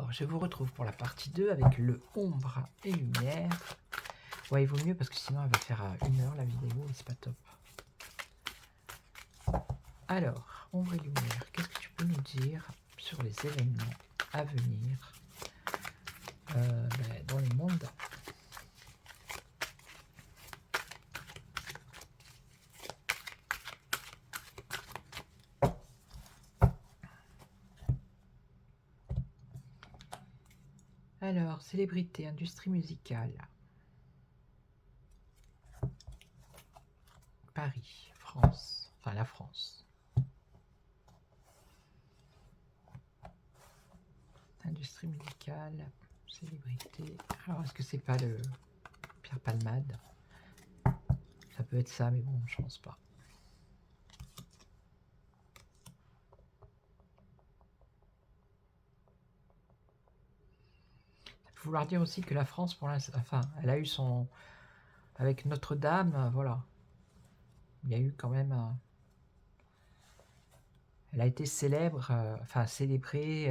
Alors, je vous retrouve pour la partie 2 avec le ombre et lumière. Ouais, il vaut mieux parce que sinon elle va faire 1 heure la vidéo et c'est pas top. Alors, ombre et lumière, qu'est-ce que tu peux nous dire sur les événements à venir dans le monde? Alors, célébrité, industrie musicale. Paris, France, enfin la France. Industrie musicale, célébrité. Alors, est-ce que c'est pas le Pierre Palmade? Ça peut être ça, mais bon, je pense pas. Ça peut vouloir dire aussi que la France, pour l'instant, enfin, elle a eu son... Avec Notre-Dame, voilà. Il y a eu quand même... Elle a été célèbre, enfin célébrée,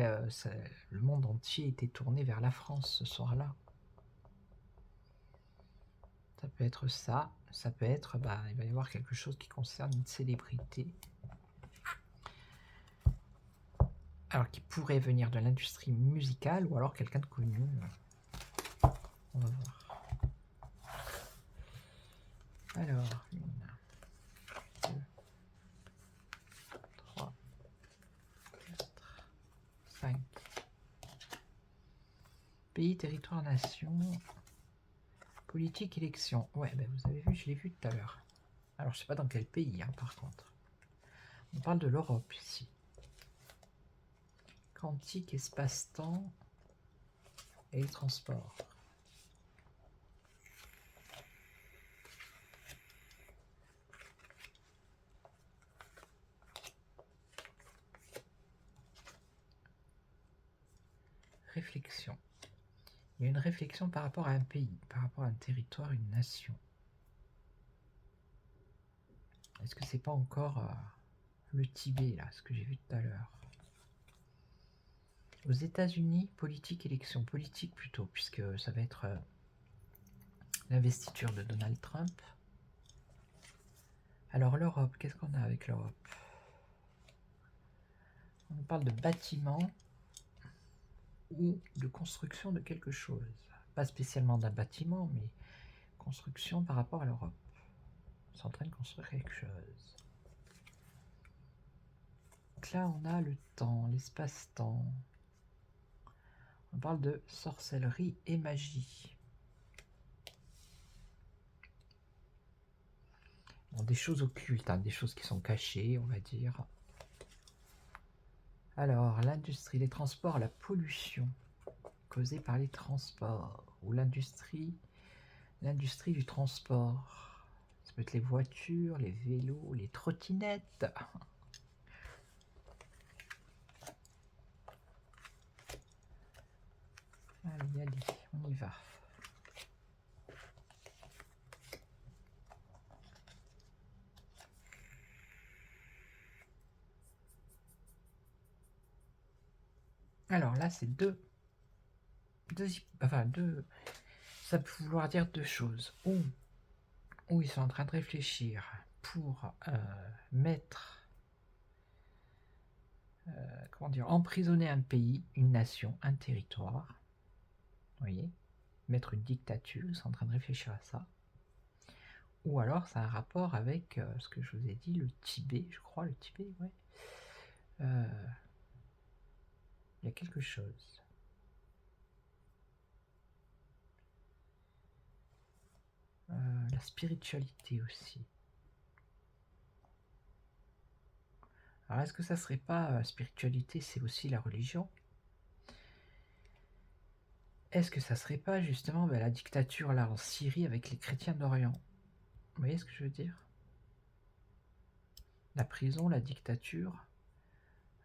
le monde entier était tourné vers la France ce soir-là. Ça peut être ça, ça peut être, il va y avoir quelque chose qui concerne une célébrité. Alors qui pourrait venir de l'industrie musicale ou alors quelqu'un de connu. On va voir. Alors, 1, 2, 3, 4, 5. Pays, territoire, nation. Politique, élection. Ouais, vous avez vu, je l'ai vu tout à l'heure. Alors, je sais pas dans quel pays, hein, par contre. On parle de l'Europe ici. Quantique, espace-temps et le transport. Réflexion. Il y a une réflexion par rapport à un pays, par rapport à un territoire, une nation. Est-ce que c'est pas encore le Tibet, là, ce que j'ai vu tout à l'heure? Aux États-Unis, politique, élection. Politique plutôt, puisque ça va être l'investiture de Donald Trump. Alors l'Europe, qu'est-ce qu'on a avec l'Europe? On parle de bâtiment ou de construction de quelque chose. Pas spécialement d'un bâtiment, mais construction par rapport à l'Europe. On est en train de construire quelque chose. Donc là, on a le temps, l'espace-temps. On parle de sorcellerie et magie. Bon, des choses occultes, hein, des choses qui sont cachées, on va dire. Alors, l'industrie, les transports, la pollution causée par les transports, ou l'industrie du transport. Ça peut être les voitures, les vélos, les trottinettes. Allez, allez, on y va. Alors là, c'est deux. Ça peut vouloir dire deux choses. Où ils sont en train de réfléchir pour mettre, comment dire, emprisonner un pays, une nation, un territoire. Vous voyez, mettre une dictature, ils sont en train de réfléchir à ça. Ou alors ça a un rapport avec ce que je vous ai dit, le Tibet, je crois, le Tibet, ouais. Il y a quelque chose. La spiritualité aussi. Alors est-ce que ça serait pas spiritualité, c'est aussi la religion? Est-ce que ça serait pas justement la dictature là en Syrie avec les chrétiens d'Orient? Vous voyez ce que je veux dire? La prison, la dictature,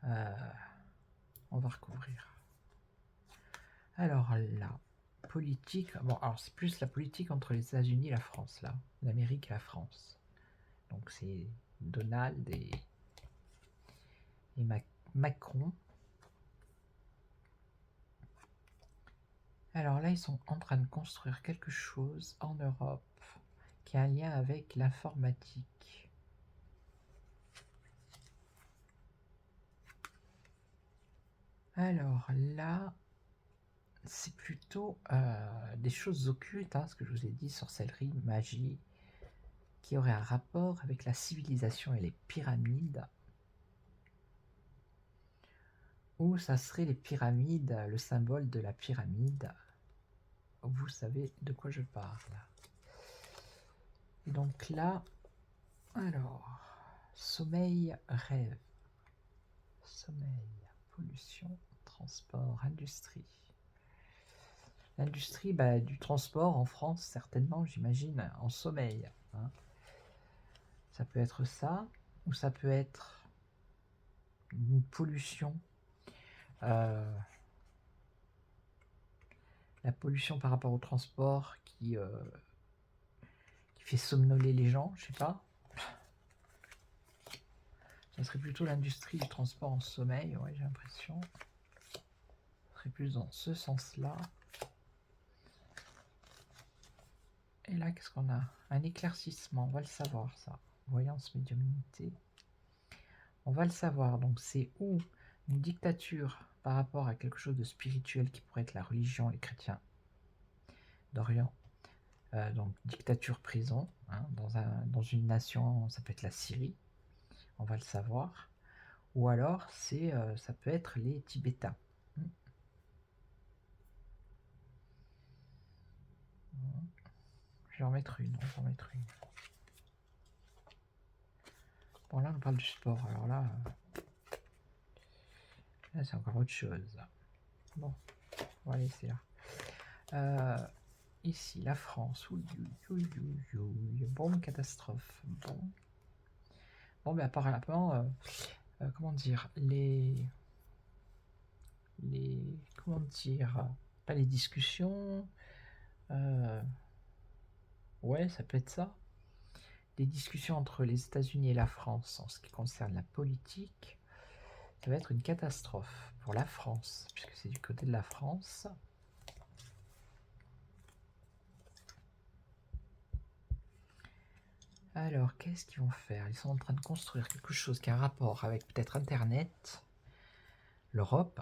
on va recouvrir. Alors là, politique, bon alors c'est plus la politique entre les États-Unis et la France là, l'Amérique et la France. Donc c'est Donald et Macron. Alors là, ils sont en train de construire quelque chose en Europe qui a un lien avec l'informatique. Alors là, c'est plutôt des choses occultes, ce que je vous ai dit, sorcellerie, magie, qui aurait un rapport avec la civilisation et les pyramides. Ou ça serait les pyramides, le symbole de la pyramide. Vous savez de quoi je parle. Et donc là, alors, sommeil, rêve, sommeil, pollution, transport, industrie. L'industrie du transport en France, certainement, j'imagine, en sommeil. Ça peut être ça, ou ça peut être une pollution. La pollution par rapport au transport qui fait somnoler les gens, je sais pas. Ça serait plutôt l'industrie du transport en sommeil, ouais, j'ai l'impression. Ça serait plus dans ce sens-là. Et là, qu'est-ce qu'on a? Un éclaircissement, on va le savoir ça. Voyance, médiumnité. On va le savoir, donc c'est ou une dictature par rapport à quelque chose de spirituel qui pourrait être la religion, les chrétiens d'Orient. Donc dictature prison, dans une nation, ça peut être la Syrie, on va le savoir. Ou alors, ça peut être les Tibétains. Je vais en mettre une, on va en mettre une. Bon, là, on parle du sport. Alors là c'est encore autre chose. Bon, on va laisser là. Ici, la France. Bon, catastrophe. Bon, mais apparemment, comment dire, comment dire, pas les discussions. Ouais, ça peut être ça. Des discussions entre les États-Unis et la France en ce qui concerne la politique. Ça va être une catastrophe pour la France, puisque c'est du côté de la France. Alors, qu'est-ce qu'ils vont faire? Ils sont en train de construire quelque chose qui a un rapport avec peut-être Internet, l'Europe,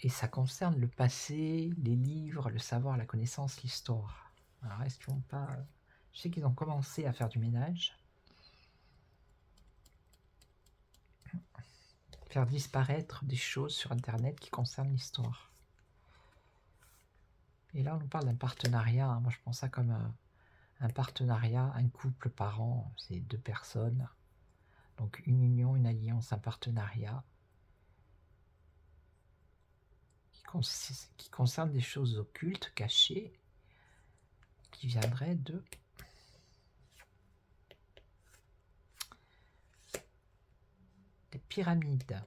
et ça concerne le passé, les livres, le savoir, la connaissance, l'histoire. Alors, est-ce qu'ils vont pas... Je sais qu'ils ont commencé à faire du ménage. Faire disparaître des choses sur Internet qui concernent l'histoire. Et là, on nous parle d'un partenariat. Moi, je pense ça comme un partenariat, un couple par an, c'est 2 personnes. Donc, une union, une alliance, un partenariat qui concerne des choses occultes, cachées, qui viendraient des pyramides.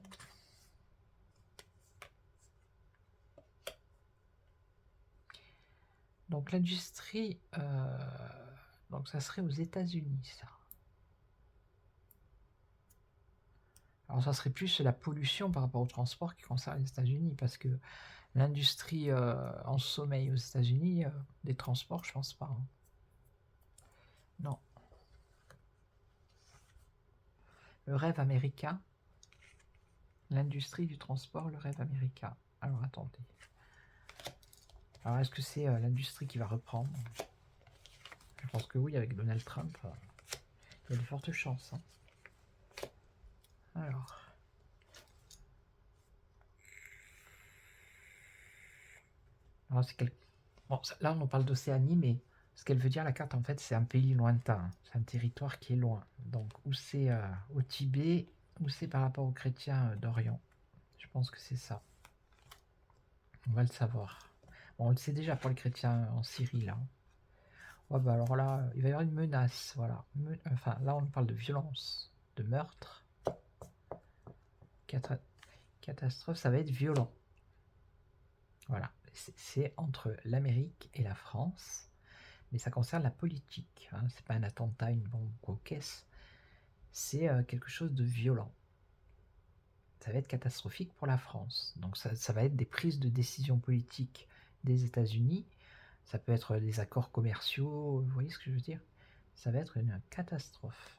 Donc l'industrie, donc ça serait aux États-Unis, ça. Alors ça serait plus la pollution par rapport au transport qui concerne les États-Unis, parce que l'industrie en sommeil aux États-Unis, des transports, je pense pas. Non. Le rêve américain, l'industrie du transport, le rêve américain. Alors attendez. Alors est-ce que c'est l'industrie qui va reprendre? Je pense que oui, avec Donald Trump, il y a de fortes chances. Alors. Alors bon, là, on nous parle d'Océanie, mais ce qu'elle veut dire, la carte, en fait, c'est un pays lointain. C'est un territoire qui est loin. Donc, ou c'est au Tibet, ou c'est par rapport aux chrétiens d'Orient. Je pense que c'est ça. On va le savoir. Bon, on le sait déjà pour les chrétiens en Syrie, là. Ouais, bah alors là, il va y avoir une menace, voilà. Enfin, là, on parle de violence, de meurtre. Catastrophe, ça va être violent. Voilà. C'est entre l'Amérique et la France. Mais ça concerne la politique. C'est pas un attentat, une bombe ou quoi qu'est-ce. C'est quelque chose de violent. Ça va être catastrophique pour la France. Donc ça va être des prises de décision politiques des États-Unis, ça peut être des accords commerciaux, vous voyez ce que je veux dire? Ça va être une catastrophe.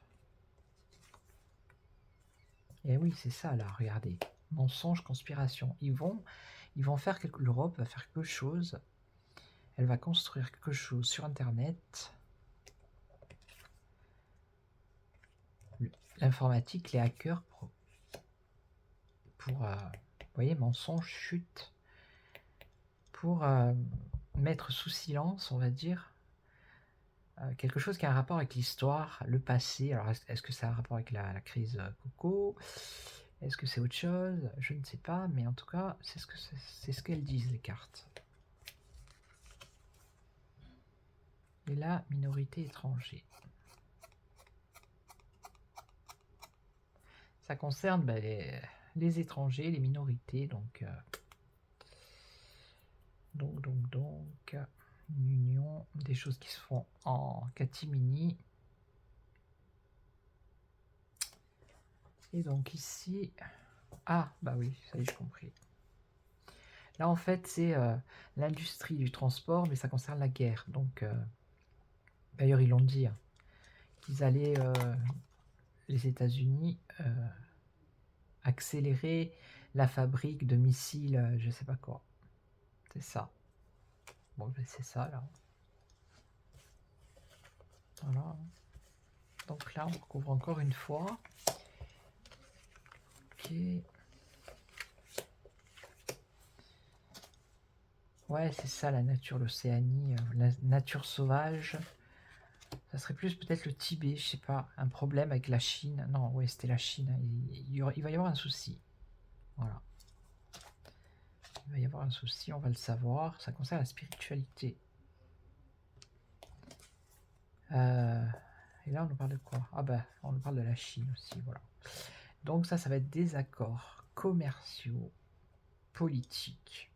Et oui, c'est ça là, regardez. Mensonge, conspiration. Ils vont faire l'Europe va faire quelque chose. Elle va construire quelque chose sur Internet. L'informatique, les hackers, vous voyez, mensonge, chute, pour mettre sous silence, on va dire, quelque chose qui a un rapport avec l'histoire, le passé. Alors, est-ce que ça a un rapport avec la crise Coco? Est-ce que c'est autre chose? Je ne sais pas, mais en tout cas, c'est ce qu'elles disent, les cartes. Et là, minorité étrangère. Ça concerne les étrangers, les minorités, donc une union, des choses qui se font en catimini. Et donc ici, ah bah oui, ça y est, j'ai compris. Là en fait c'est l'industrie du transport, mais ça concerne la guerre. Donc d'ailleurs ils l'ont dit, hein, qu'ils allaient, les États-Unis, accélérer la fabrique de missiles, je sais pas quoi. C'est ça. Bon ben c'est ça là. Voilà. Donc là on recouvre encore une fois. Ok. Ouais, c'est ça la nature, l'Océanie, la nature sauvage. Ça serait plus peut-être le Tibet, je sais pas, un problème avec la Chine. Non, ouais, c'était la Chine. Il va y avoir un souci. Voilà. Il va y avoir un souci, on va le savoir. Ça concerne la spiritualité. Et là, on nous parle de quoi? Ah bah, on nous parle de la Chine aussi, voilà. Donc ça va être des accords commerciaux, politiques.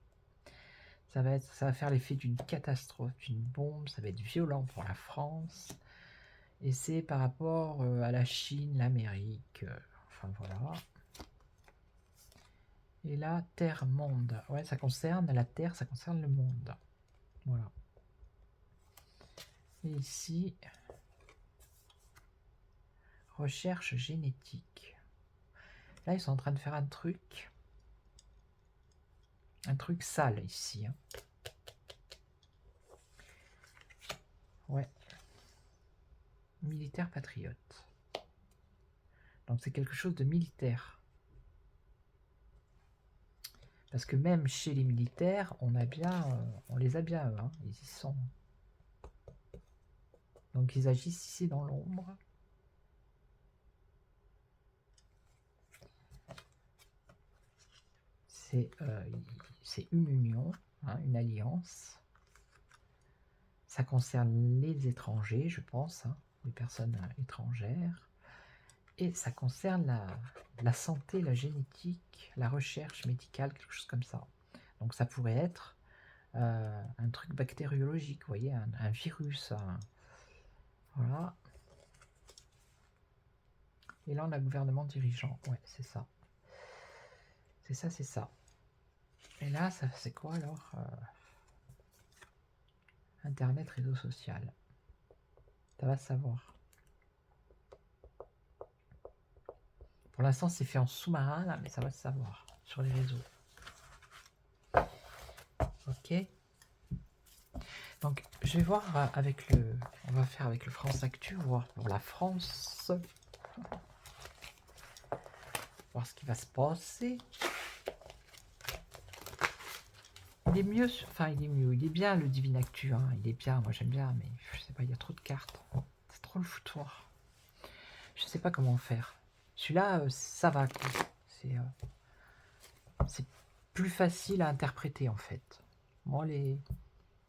Ça va faire l'effet d'une catastrophe, d'une bombe. Ça va être violent pour la France. Et c'est par rapport à la Chine, l'Amérique, enfin voilà. Et là, Terre-Monde. Ouais, ça concerne la Terre, ça concerne le monde. Voilà. Et ici, recherche génétique. Là, ils sont en train de faire un truc sale ici. Hein. Ouais. Militaire patriote. Donc c'est quelque chose de militaire. Parce que même chez les militaires, on les a bien eux, hein, ils y sont. Donc ils agissent ici dans l'ombre. C'est une union, hein, une alliance. Ça concerne les étrangers, je pense, hein, les personnes étrangères. Et ça concerne la santé, la génétique, la recherche médicale, quelque chose comme ça. Donc ça pourrait être un truc bactériologique, vous voyez, un virus. Voilà. Et là, on a le gouvernement dirigeant. Ouais, c'est ça. C'est ça, c'est ça. Et là, ça c'est quoi alors Internet, réseau social. Ça va savoir. Pour l'instant, c'est fait en sous-marin, là, mais ça va se savoir sur les réseaux. Ok. Donc, je vais voir avec le... On va faire avec le France Actu, voir pour la France. Voir ce qui va se passer. Il est mieux, enfin il est mieux, il est bien le Divine Actu, hein. Il est bien, moi j'aime bien, mais je sais pas, il y a trop de cartes. C'est trop le foutoir. Je sais pas comment faire. Celui-là, ça va. C'est plus facile à interpréter en fait. Moi,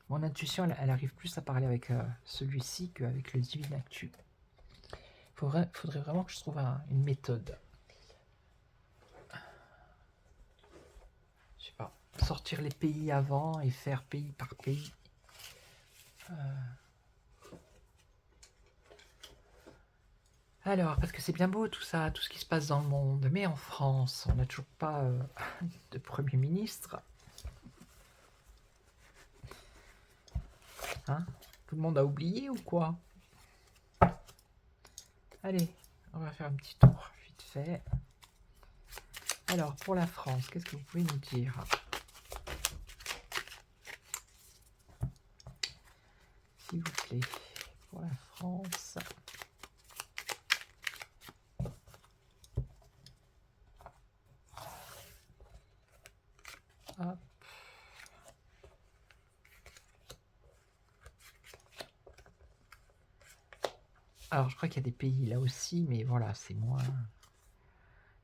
mon intuition, elle arrive plus à parler avec celui-ci qu'avec le Divine Actu. Faudrait vraiment que je trouve une méthode. Je sais pas. Sortir les pays avant et faire pays par pays. Alors, parce que c'est bien beau tout ça, tout ce qui se passe dans le monde, mais en France, on n'a toujours pas de Premier ministre. Hein? Tout le monde a oublié ou quoi? Allez, on va faire un petit tour, vite fait. Alors, pour la France, qu'est-ce que vous pouvez nous dire? S'il vous plaît, pour la France. Hop. Alors, je crois qu'il y a des pays là aussi, mais voilà, c'est moins...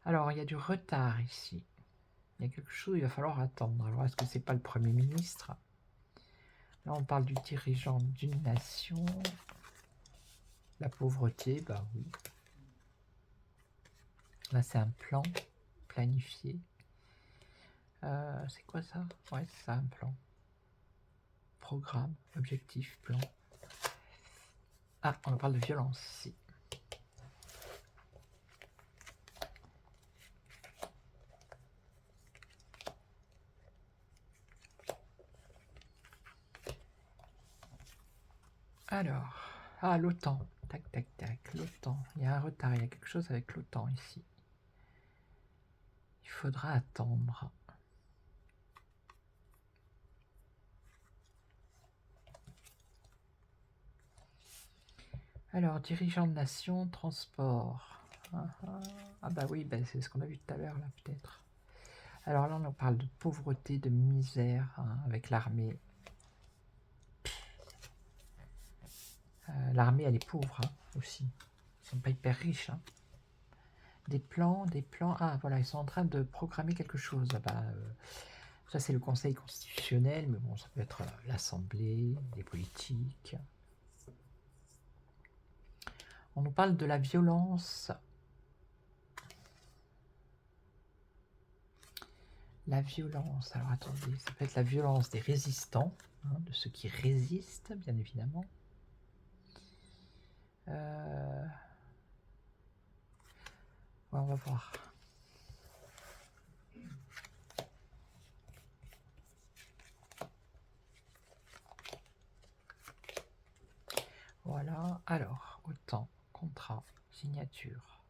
Alors, il y a du retard ici. Il y a quelque chose, il va falloir attendre. Alors, est-ce que c'est pas le Premier ministre? Là, on parle du dirigeant d'une nation. La pauvreté, bah oui. Là, c'est un plan planifié. C'est quoi ça? Ouais, c'est ça, un plan. Programme, objectif, plan. Ah, on parle de violence ici. Alors, ah, l'OTAN. Tac, tac, tac, l'OTAN. Il y a un retard, il y a quelque chose avec l'OTAN ici. Il faudra attendre. Alors, dirigeant de nation, transport. Ah bah oui, bah c'est ce qu'on a vu tout à l'heure, là, peut-être. Alors là, on parle de pauvreté, de misère, hein, avec l'armée. L'armée, elle est pauvre, hein, aussi. Ils sont pas hyper riches, hein. Des plans... Ah, voilà, ils sont en train de programmer quelque chose. Bah, ça, c'est le Conseil constitutionnel, mais bon, ça peut être l'Assemblée, les politiques. On nous parle de la violence. La violence, alors attendez, ça peut être la violence des résistants, hein, de ceux qui résistent, bien évidemment. Ouais, on va voir. Voilà, alors, autant, contrat, signature,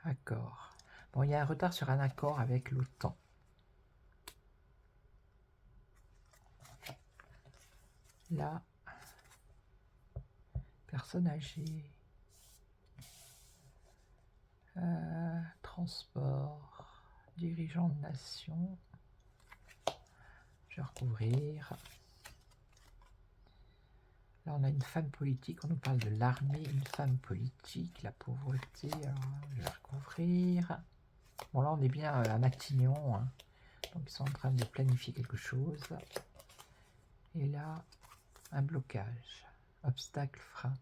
accord. Bon, il y a un retard sur un accord avec l'OTAN. Là, personne âgée, transport, dirigeant de nation, je vais recouvrir. Là, on a une femme politique, on nous parle de l'armée, une femme politique, la pauvreté, alors je vais recouvrir. Bon, là, on est bien à Matignon, hein. Donc, ils sont en train de planifier quelque chose. Et là, un blocage. Obstacle, frein.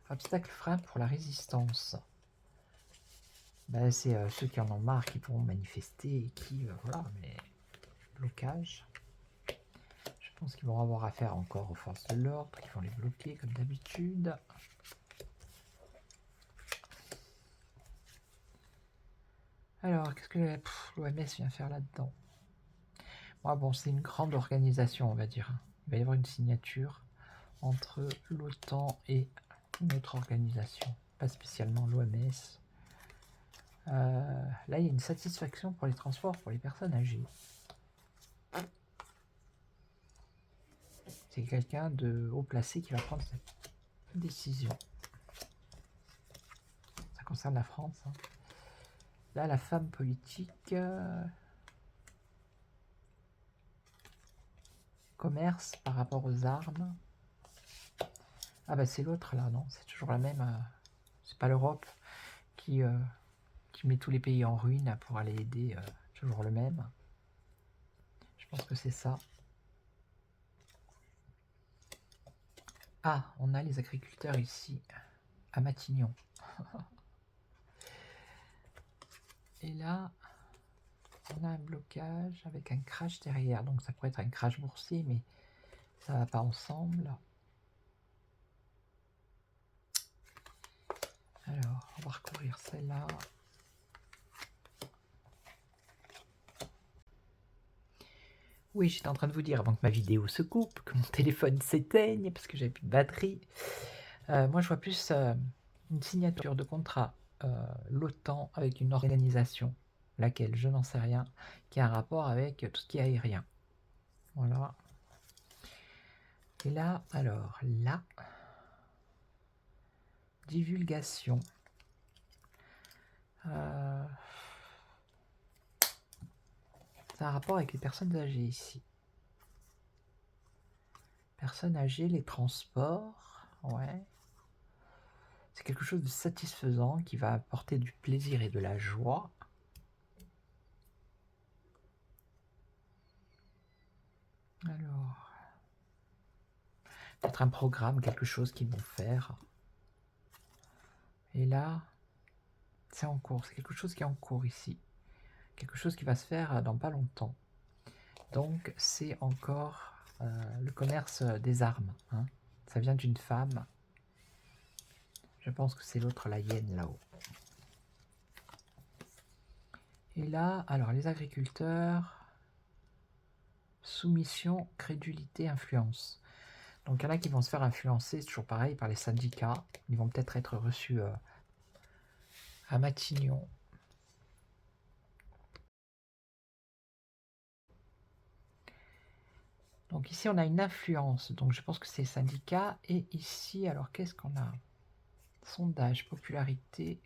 Obstacle, frein pour la résistance. Ben, c'est ceux qui en ont marre qui pourront manifester et qui, voilà, mais blocage. Je pense qu'ils vont avoir affaire encore aux forces de l'ordre, qui vont les bloquer comme d'habitude. Alors, qu'est-ce que l'OMS vient faire là-dedans? Bon, c'est une grande organisation, on va dire. Il va y avoir une signature entre l'OTAN et une autre organisation, pas spécialement l'OMS. Là, il y a une satisfaction pour les transports pour les personnes âgées. C'est quelqu'un de haut placé qui va prendre cette décision. Ça concerne la France, hein. Là, la femme politique... commerce par rapport aux armes. Ah bah c'est l'autre là, non, c'est toujours la même. C'est pas l'Europe qui met tous les pays en ruine pour aller aider, toujours le même. Je pense que c'est ça. Ah, on a les agriculteurs ici, à Matignon. Et là, on a un blocage avec un crash derrière. Donc ça pourrait être un crash boursier, mais ça va pas ensemble. Alors, on va recouvrir celle-là. Oui, j'étais en train de vous dire avant que ma vidéo se coupe, que mon téléphone s'éteigne parce que j'avais plus de batterie. Moi, je vois plus une signature de contrat, l'OTAN avec une organisation, laquelle je n'en sais rien, qui a un rapport avec tout ce qui est aérien. Voilà. Et là, alors, là, divulgation. Ça a un rapport avec les personnes âgées ici. Personnes âgées, les transports, ouais. C'est quelque chose de satisfaisant qui va apporter du plaisir et de la joie. Alors, peut-être un programme, quelque chose qu'ils vont faire. Et là, c'est en cours, c'est quelque chose qui est en cours ici. Quelque chose qui va se faire dans pas longtemps. Donc, c'est encore le commerce des armes. Hein. Ça vient d'une femme. Je pense que c'est l'autre, la hyène, là-haut. Et là, alors, les agriculteurs, soumission, crédulité, influence. Donc, il y en a qui vont se faire influencer, c'est toujours pareil, par les syndicats. Ils vont peut-être être reçus à Matignon. Donc ici, on a une influence. Donc je pense que c'est syndicats. Et ici, alors qu'est-ce qu'on a? Sondage, popularité.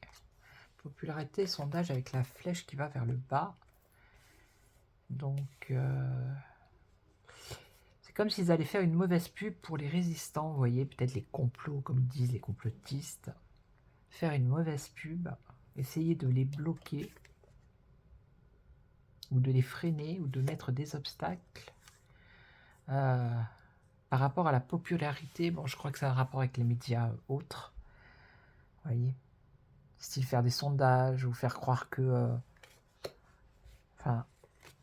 Popularité, sondage avec la flèche qui va vers le bas. Donc c'est comme s'ils allaient faire une mauvaise pub pour les résistants. Vous voyez, peut-être les complots, comme disent les complotistes. Faire une mauvaise pub. Essayer de les bloquer. Ou de les freiner. Ou de mettre des obstacles. Par rapport à la popularité, bon, je crois que ça a un rapport avec les médias autres. Vous voyez, style faire des sondages ou faire croire que... enfin,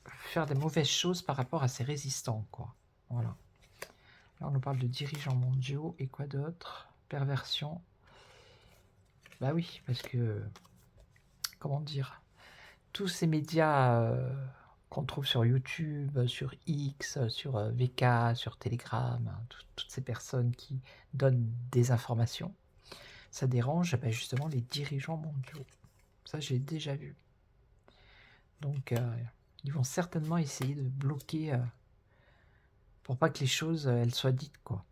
faire des mauvaises choses par rapport à ces résistants, quoi. Voilà. Là, on nous parle de dirigeants mondiaux et quoi d'autre? Perversion. Bah oui, parce que... Comment dire? Tous ces médias qu'on trouve sur YouTube, sur X, sur VK, sur Telegram, hein, toutes ces personnes qui donnent des informations, ça dérange justement les dirigeants mondiaux. Ça, j'ai déjà vu. Donc, ils vont certainement essayer de bloquer pour pas que les choses elles soient dites, quoi.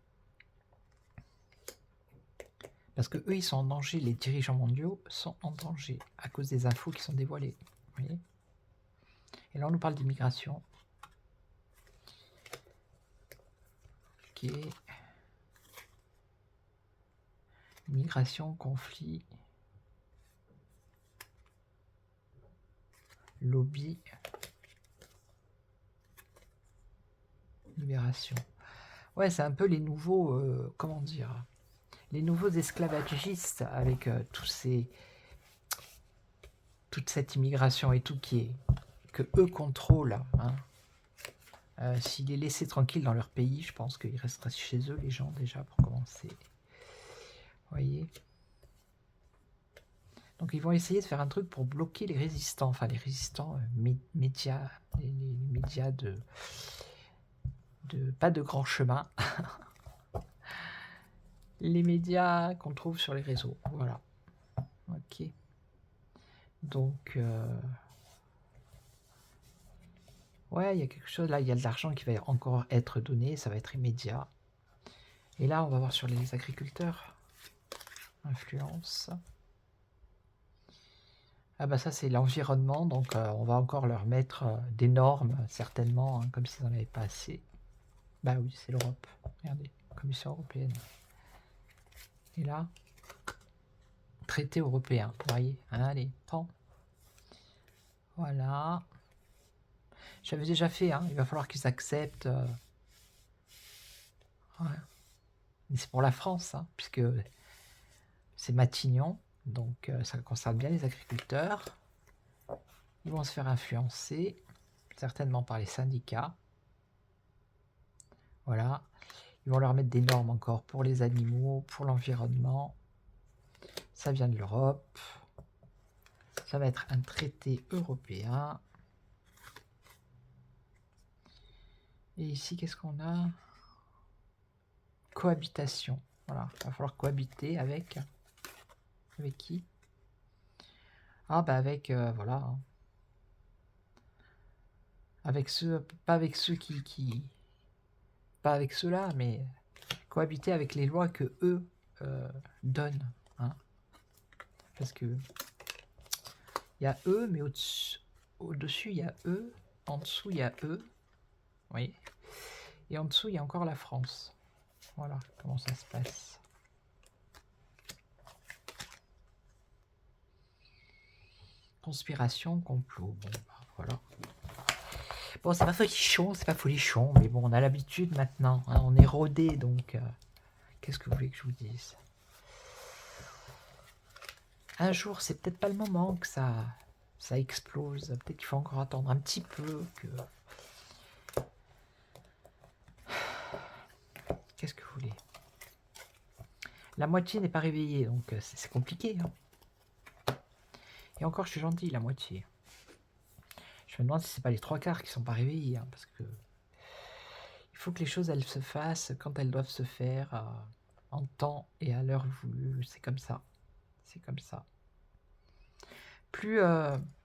Parce que eux, ils sont en danger. Les dirigeants mondiaux sont en danger à cause des infos qui sont dévoilées. Vous voyez ? Et là, on nous parle d'immigration. Ok. Migration, conflit, lobby, libération. Ouais, c'est un peu les nouveaux, comment dire, les nouveaux esclavagistes avec toute cette immigration et tout que eux contrôlent. Hein. S'ils les laissaient tranquilles dans leur pays, je pense qu'ils resteraient chez eux, les gens, déjà, pour commencer. Vous voyez ? Donc ils vont essayer de faire un truc pour bloquer les résistants, enfin les résistants médias, les médias de pas de grand chemin, les médias qu'on trouve sur les réseaux, voilà. Ok. Donc, ouais, il y a quelque chose là, il y a de l'argent qui va encore être donné, ça va être immédiat. Et là, on va voir sur les agriculteurs, influence. Ah bah ça c'est l'environnement, donc on va encore leur mettre des normes, certainement, hein, comme s'ils n'en avaient pas assez. Bah oui, c'est l'Europe. Regardez, Commission européenne. Et là, traité européen, vous voyez. Allez, pan. Voilà. J'avais déjà fait, hein, il va falloir qu'ils acceptent. Ouais. Mais c'est pour la France, hein, puisque c'est Matignon, donc ça concerne bien les agriculteurs. Ils vont se faire influencer, certainement par les syndicats. Voilà. Ils vont leur mettre des normes encore pour les animaux, pour l'environnement. Ça vient de l'Europe. Ça va être un traité européen. Et ici, qu'est-ce qu'on a? Cohabitation. Voilà, il va falloir cohabiter avec... Avec qui? Ah bah avec, voilà. Hein. Avec ceux... Pas avec ceux qui... Pas avec ceux-là, mais cohabiter avec les lois que eux donnent. Hein. Parce que... Il y a eux, mais au-dessus, il y a eux. En dessous, il y a eux. Oui. Et en dessous, il y a encore la France. Voilà comment ça se passe. Conspiration, complot. Bon, bah, voilà. Bon, c'est pas folichon, mais bon, on a l'habitude maintenant. Hein, on est rodé, donc... qu'est-ce que vous voulez que je vous dise? Un jour, c'est peut-être pas le moment que ça explose. Peut-être qu'il faut encore attendre un petit peu. Qu'est-ce que vous voulez? La moitié n'est pas réveillée, donc c'est compliqué. Hein. Et encore, je suis gentil, la moitié. Je me demande si c'est pas les 3/4 qui sont pas réveillés, hein, parce que il faut que les choses elles se fassent quand elles doivent se faire, en temps et à l'heure voulue. C'est comme ça. C'est comme ça. Plus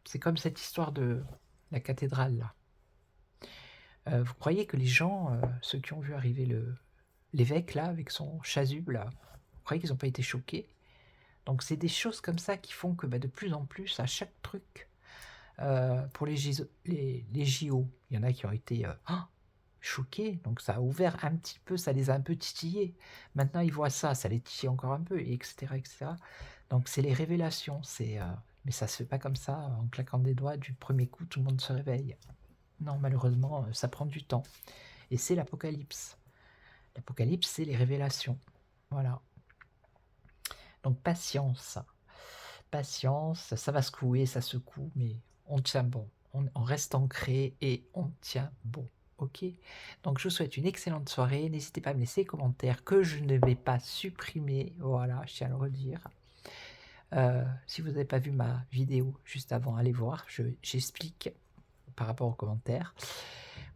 c'est comme cette histoire de la cathédrale là. Vous croyez que les gens, ceux qui ont vu arriver l'évêque là avec son chasuble là, vous croyez qu'ils n'ont pas été choqués? Donc c'est des choses comme ça qui font que de plus en plus à chaque truc, pour les JO, il y en a qui ont été choqués, donc ça a ouvert un petit peu, ça les a un peu titillés. Maintenant ils voient ça, ça les titille encore un peu, etc. etc. Donc c'est les révélations, mais ça se fait pas comme ça, en claquant des doigts, du premier coup tout le monde se réveille. Non, malheureusement, ça prend du temps. Et c'est l'Apocalypse. L'Apocalypse, c'est les révélations. Voilà. Donc patience. Patience, ça va secouer, ça secoue, mais on tient bon. On reste ancré et on tient bon. Ok? Donc je vous souhaite une excellente soirée. N'hésitez pas à me laisser des commentaires que je ne vais pas supprimer. Voilà, je tiens à le redire. Si vous n'avez pas vu ma vidéo juste avant, allez voir. J'explique par rapport aux commentaires.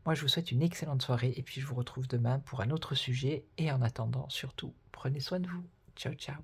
Moi, je vous souhaite une excellente soirée et puis je vous retrouve demain pour un autre sujet. Et en attendant, surtout, prenez soin de vous. Ciao, ciao.